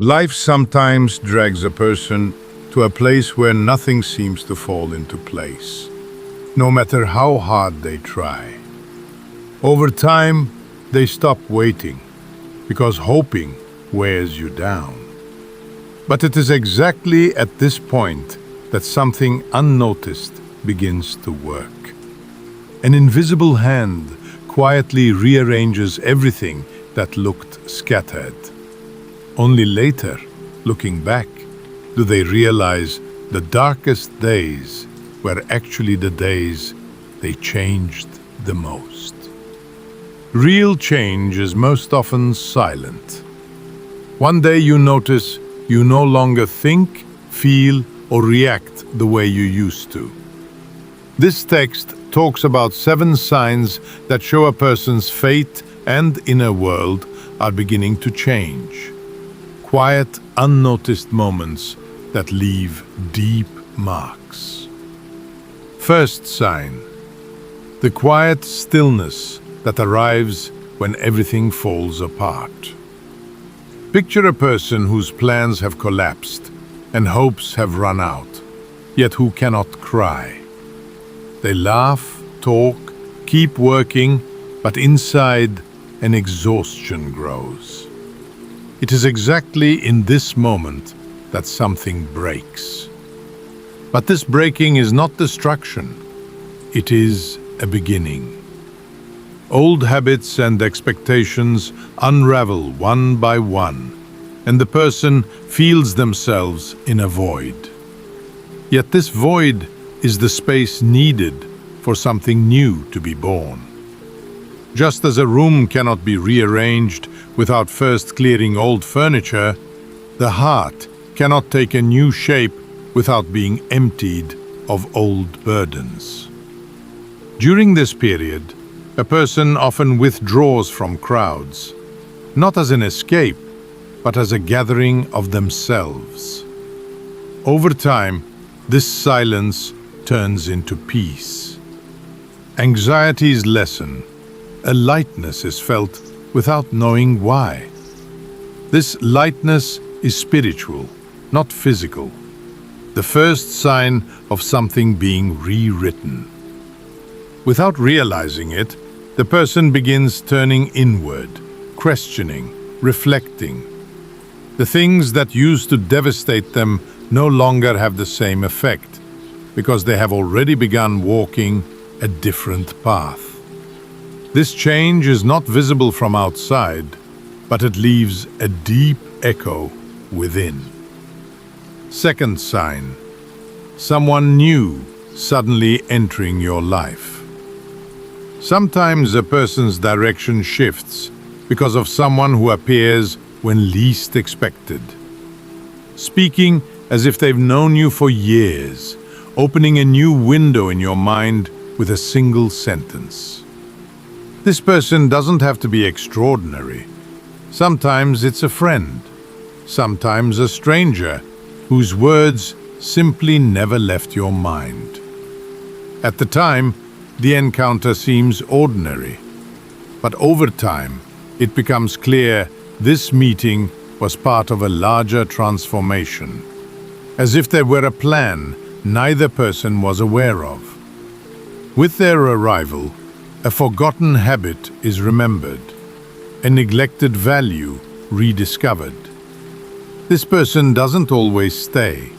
Life sometimes drags a person to a place where nothing seems to fall into place, no matter how hard they try. Over time, they stop waiting, because hoping wears you down. But it is exactly at this point that something unnoticed begins to work. An invisible hand quietly rearranges everything that looked scattered. Only later, looking back, do they realize the darkest days were actually the days they changed the most. Real change is most often silent. One day you notice you no longer think, feel, or react the way you used to. This text talks about 7 signs that show a person's fate and inner world are beginning to change. Quiet, unnoticed moments that leave deep marks. First sign: the quiet stillness that arrives when everything falls apart. Picture a person whose plans have collapsed and hopes have run out, yet who cannot cry. They laugh, talk, keep working, but inside an exhaustion grows. It is exactly in this moment that something breaks. But this breaking is not destruction. It is a beginning. Old habits and expectations unravel one by one, and the person feels themselves in a void. Yet this void is the space needed for something new to be born. Just as a room cannot be rearranged without first clearing old furniture, the heart cannot take a new shape without being emptied of old burdens. During this period, a person often withdraws from crowds, not as an escape, but as a gathering of themselves. Over time, this silence turns into peace. Anxieties lessen. A lightness is felt without knowing why. This lightness is spiritual, not physical. The first sign of something being rewritten. Without realizing it, the person begins turning inward, questioning, reflecting. The things that used to devastate them no longer have the same effect, because they have already begun walking a different path. This change is not visible from outside, but it leaves a deep echo within. Second sign: someone new suddenly entering your life. Sometimes a person's direction shifts because of someone who appears when least expected. Speaking as if they've known you for years, opening a new window in your mind with a single sentence. This person doesn't have to be extraordinary. Sometimes it's a friend, sometimes a stranger whose words simply never left your mind. At the time, the encounter seems ordinary, but over time, it becomes clear this meeting was part of a larger transformation, as if there were a plan neither person was aware of. With their arrival, a forgotten habit is remembered, a neglected value rediscovered. This person doesn't always stay.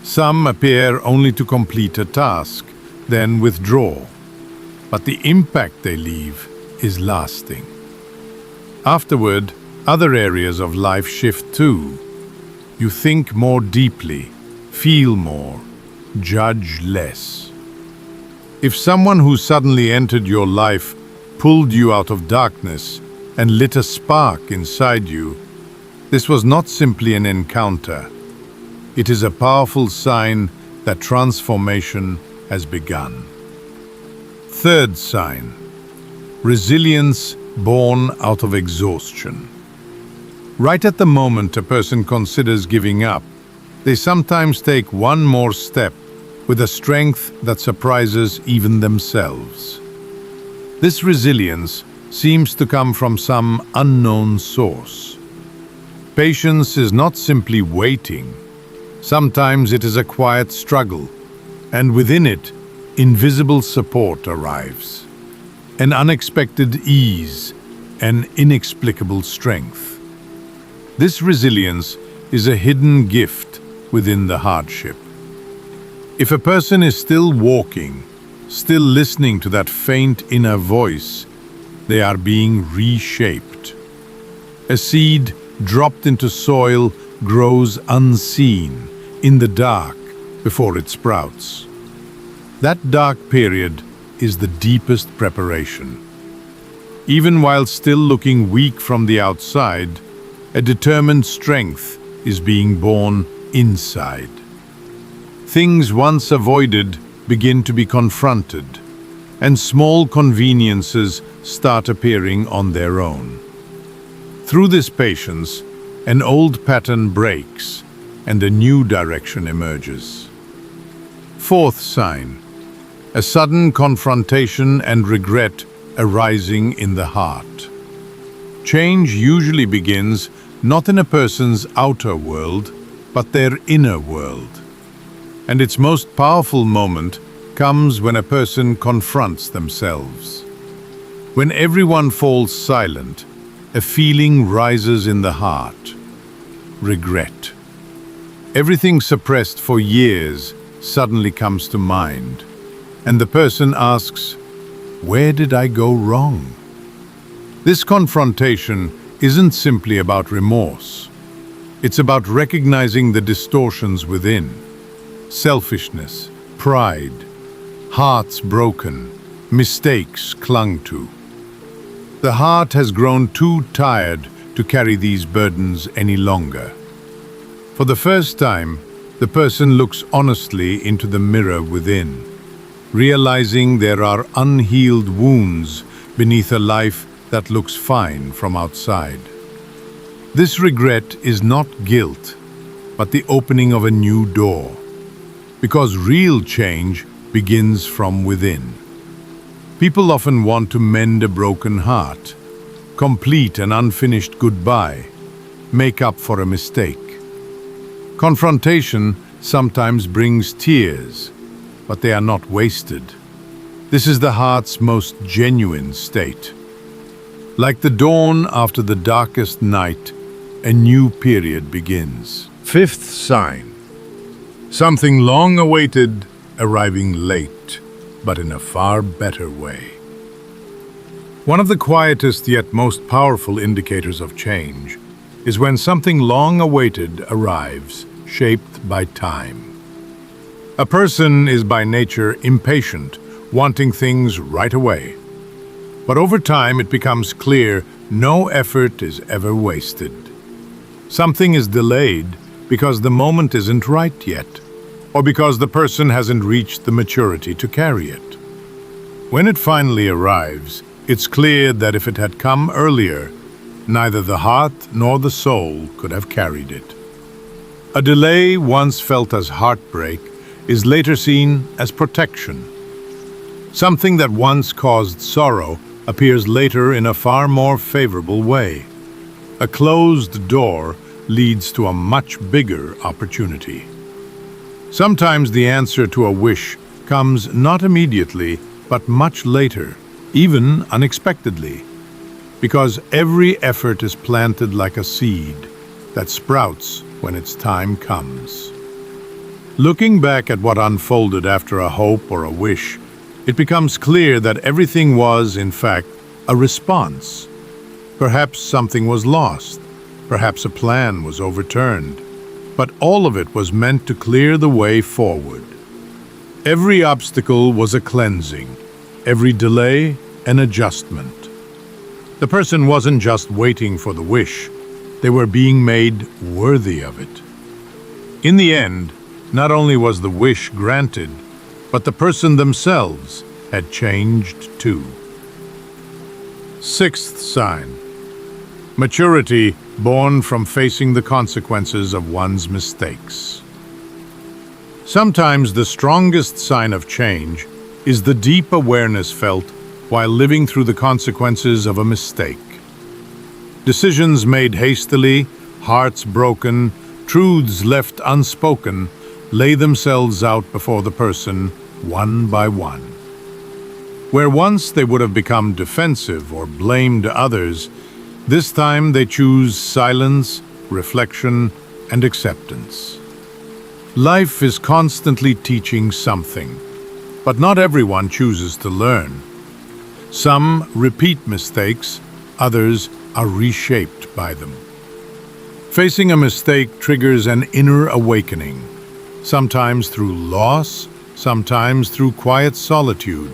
Some appear only to complete a task, then withdraw. But the impact they leave is lasting. Afterward, other areas of life shift too. You think more deeply, feel more, judge less. If someone who suddenly entered your life pulled you out of darkness and lit a spark inside you, this was not simply an encounter. It is a powerful sign that transformation has begun. Third sign: resilience born out of exhaustion. Right at the moment a person considers giving up, they sometimes take one more step with a strength that surprises even themselves. This resilience seems to come from some unknown source. Patience is not simply waiting. Sometimes it is a quiet struggle, and within it, invisible support arrives. An unexpected ease, an inexplicable strength. This resilience is a hidden gift within the hardship. If a person is still walking, still listening to that faint inner voice, they are being reshaped. A seed dropped into soil grows unseen, in the dark, before it sprouts. That dark period is the deepest preparation. Even while still looking weak from the outside, a determined strength is being born inside. Things once avoided begin to be confronted, and small conveniences start appearing on their own. Through this patience, an old pattern breaks and a new direction emerges. Fourth sign: a sudden confrontation and regret arising in the heart. Change usually begins not in a person's outer world, but their inner world. And its most powerful moment comes when a person confronts themselves. When everyone falls silent, a feeling rises in the heart: regret. Everything suppressed for years suddenly comes to mind, and the person asks, "Where did I go wrong?" This confrontation isn't simply about remorse. It's about recognizing the distortions within: selfishness, pride, hearts broken, mistakes clung to. The heart has grown too tired to carry these burdens any longer. For the first time, the person looks honestly into the mirror within, realizing there are unhealed wounds beneath a life that looks fine from outside. This regret is not guilt, but the opening of a new door, because real change begins from within. People often want to mend a broken heart, complete an unfinished goodbye, make up for a mistake. Confrontation sometimes brings tears, but they are not wasted. This is the heart's most genuine state. Like the dawn after the darkest night, a new period begins. Fifth sign: something long awaited arriving late, but in a far better way. One of the quietest yet most powerful indicators of change is when something long awaited arrives, shaped by time. A person is by nature impatient, wanting things right away. But over time it becomes clear no effort is ever wasted. Something is delayed because the moment isn't right yet, or because the person hasn't reached the maturity to carry it. When it finally arrives, it's clear that if it had come earlier, neither the heart nor the soul could have carried it. A delay once felt as heartbreak is later seen as protection. Something that once caused sorrow appears later in a far more favorable way. A closed door leads to a much bigger opportunity. Sometimes the answer to a wish comes not immediately, but much later, even unexpectedly, because every effort is planted like a seed that sprouts when its time comes. Looking back at what unfolded after a hope or a wish, it becomes clear that everything was, in fact, a response. Perhaps something was lost, perhaps a plan was overturned, but all of it was meant to clear the way forward. Every obstacle was a cleansing, every delay an adjustment. The person wasn't just waiting for the wish, they were being made worthy of it. In the end, not only was the wish granted, but the person themselves had changed too. Sixth sign: maturity born from facing the consequences of one's mistakes. Sometimes the strongest sign of change is the deep awareness felt while living through the consequences of a mistake. Decisions made hastily hearts broken, truths left unspoken, lay themselves out before the person, one by one. Where once they would have become defensive or blamed others, this time they choose silence, reflection, and acceptance. Life is constantly teaching something, but not everyone chooses to learn. Some repeat mistakes, others are reshaped by them. Facing a mistake triggers an inner awakening, sometimes through loss, sometimes through quiet solitude,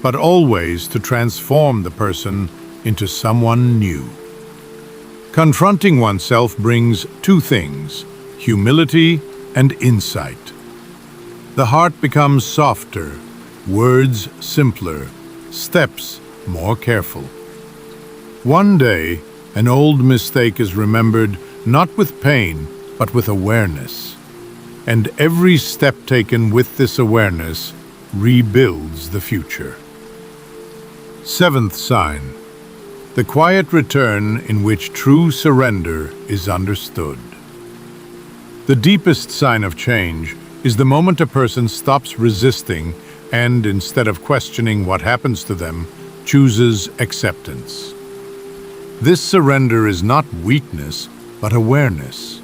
but always to transform the person into someone new. Confronting oneself brings two things: humility and insight. The heart becomes softer, words simpler, steps more careful. One day, an old mistake is remembered not with pain, but with awareness. And every step taken with this awareness rebuilds the future. Seventh sign: the quiet return in which true surrender is understood. The deepest sign of change is the moment a person stops resisting and, instead of questioning what happens to them, chooses acceptance. This surrender is not weakness, but awareness.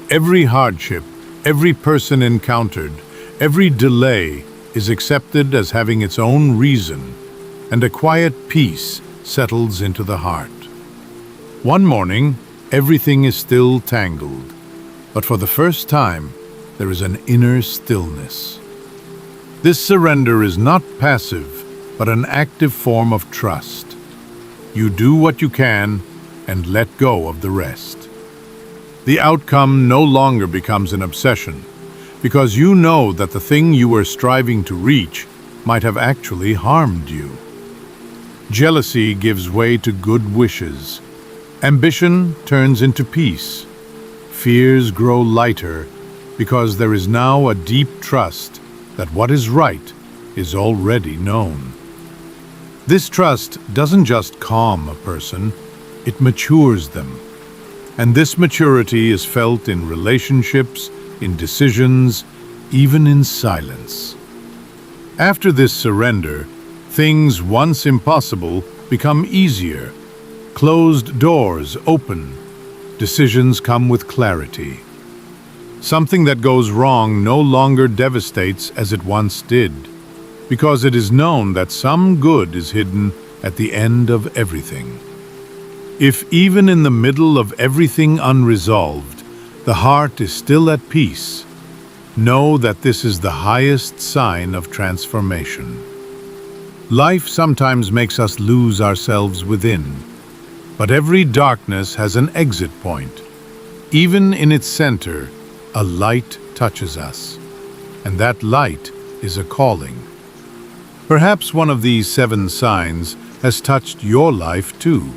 Every hardship, every person encountered, every delay is accepted as having its own reason, and a quiet peace settles into the heart. One morning, everything is still tangled, but for the first time, there is an inner stillness. This surrender is not passive, but an active form of trust. You do what you can and let go of the rest. The outcome no longer becomes an obsession, because you know that the thing you were striving to reach might have actually harmed you. Jealousy gives way to good wishes. Ambition turns into peace. Fears grow lighter, because there is now a deep trust that what is right is already known. This trust doesn't just calm a person, it matures them. And this maturity is felt in relationships, in decisions, even in silence. After this surrender, things once impossible become easier. Closed doors open. Decisions come with clarity. Something that goes wrong no longer devastates as it once did, because it is known that some good is hidden at the end of everything. If even in the middle of everything unresolved, the heart is still at peace, know that this is the highest sign of transformation. Life sometimes makes us lose ourselves within, but every darkness has an exit point. Even in its center, a light touches us, and that light is a calling. Perhaps one of these 7 signs has touched your life too,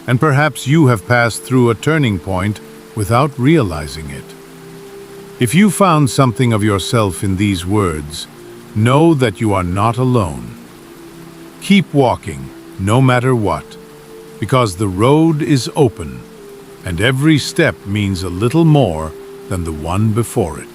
and perhaps you have passed through a turning point without realizing it. If you found something of yourself in these words, know that you are not alone. Keep walking, no matter what, because the road is open, and every step means a little more than the one before it.